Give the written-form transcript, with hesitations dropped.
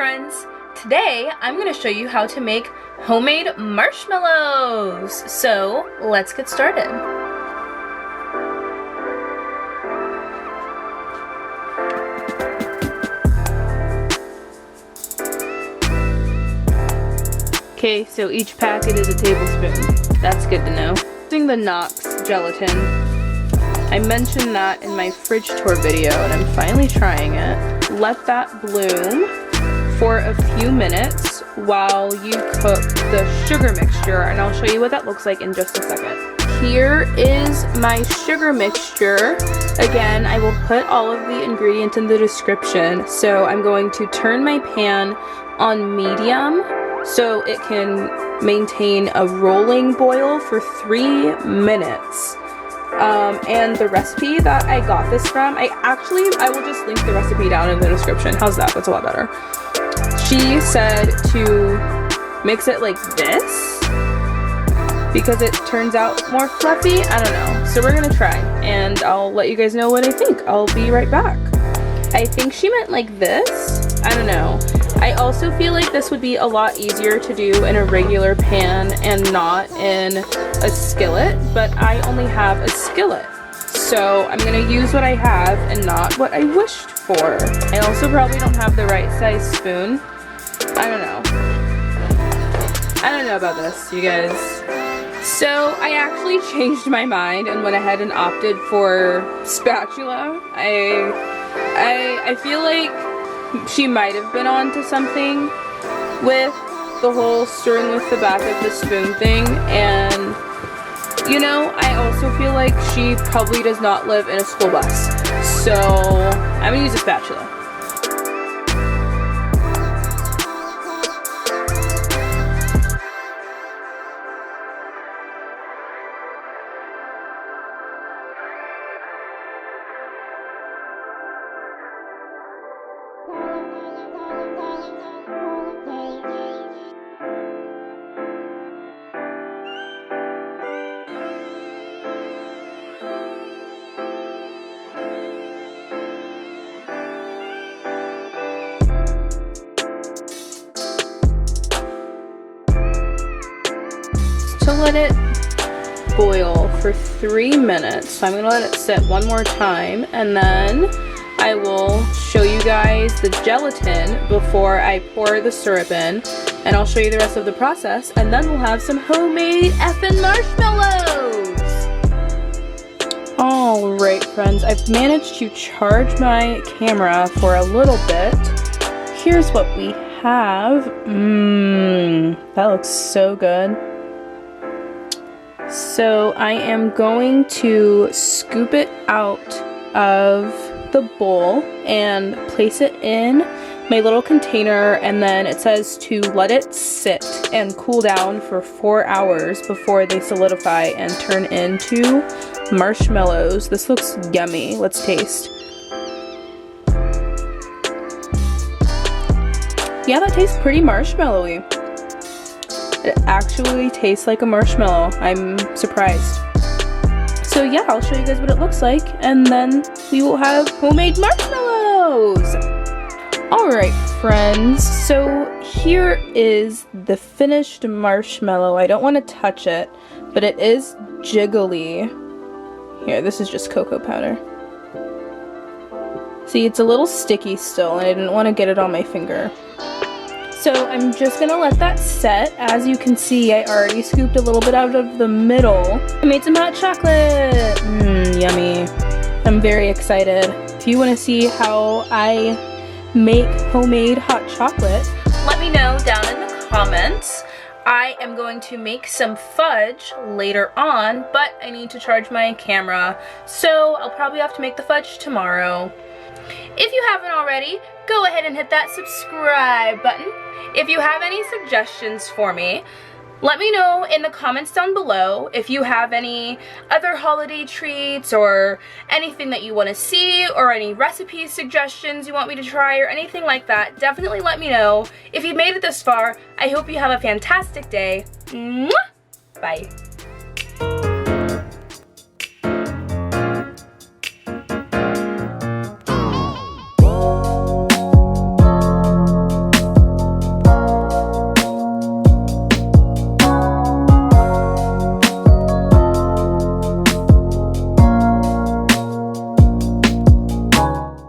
friends! Today I'm going to show you how to make homemade marshmallows. So let's get started. Okay, so each packet is a tablespoon. That's good to know. Using the Knox gelatin. I mentioned that in my fridge tour video and I'm finally trying it. Let that bloom for a few minutes while you cook the sugar mixture, and I'll show you what that looks like in just a second. Here is my sugar mixture. Again, I will put all of the ingredients in the description. So I'm going to turn my pan on medium so it can maintain a rolling boil for 3 minutes. And the recipe that I got this from, I will just link the recipe down in the description. How's that? That's a lot better. She said to mix it like this because it turns out more fluffy. I don't know. So we're gonna try and I'll let you guys know what I think. I'll be right back. I think she meant like this. I don't know. I also feel like this would be a lot easier to do in a regular pan and not in a skillet, but I only have a skillet. So I'm gonna use what I have and not what I wished for. I also probably don't have the right size spoon. I don't know. I don't know about this, you guys. So I actually changed my mind and went ahead and opted for spatula. I feel like she might have been on to something with the whole stirring with the back of the spoon thing, and you know, I also feel like she probably does not live in a school bus. So I'm gonna use a spatula. To let it boil for 3 minutes. So I'm gonna let it sit one more time and then I will show you guys the gelatin before I pour the syrup in, and I'll show you the rest of the process, and then we'll have some homemade effing marshmallows. Alright friends, I've managed to charge my camera for a little bit. Here's what we have. That looks so good. So I am going to scoop it out of the bowl and place it in my little container, and then it says to let it sit and cool down for 4 hours before they solidify and turn into marshmallows. This looks yummy. Let's taste. Yeah, that tastes pretty marshmallowy. It actually tastes like a marshmallow. I'm surprised. So yeah, I'll show you guys what it looks like, and then we will have homemade marshmallows! Alright friends, so here is the finished marshmallow. I don't want to touch it, but it is jiggly. Here, this is just cocoa powder. See, it's a little sticky still, and I didn't want to get it on my finger. So I'm just gonna let that set. As you can see, I already scooped a little bit out of the middle. I made some hot chocolate. Yummy. I'm very excited. If you wanna see how I make homemade hot chocolate, let me know down in the comments. I am going to make some fudge later on, but I need to charge my camera, so I'll probably have to make the fudge tomorrow. If you haven't already, go ahead and hit that subscribe button. If you have any suggestions for me, let me know in the comments down below. If you have any other holiday treats or anything that you want to see, or any recipe suggestions you want me to try, or anything like that, definitely let me know. If you've made it this far, I hope you have a fantastic day. Mwah! Bye.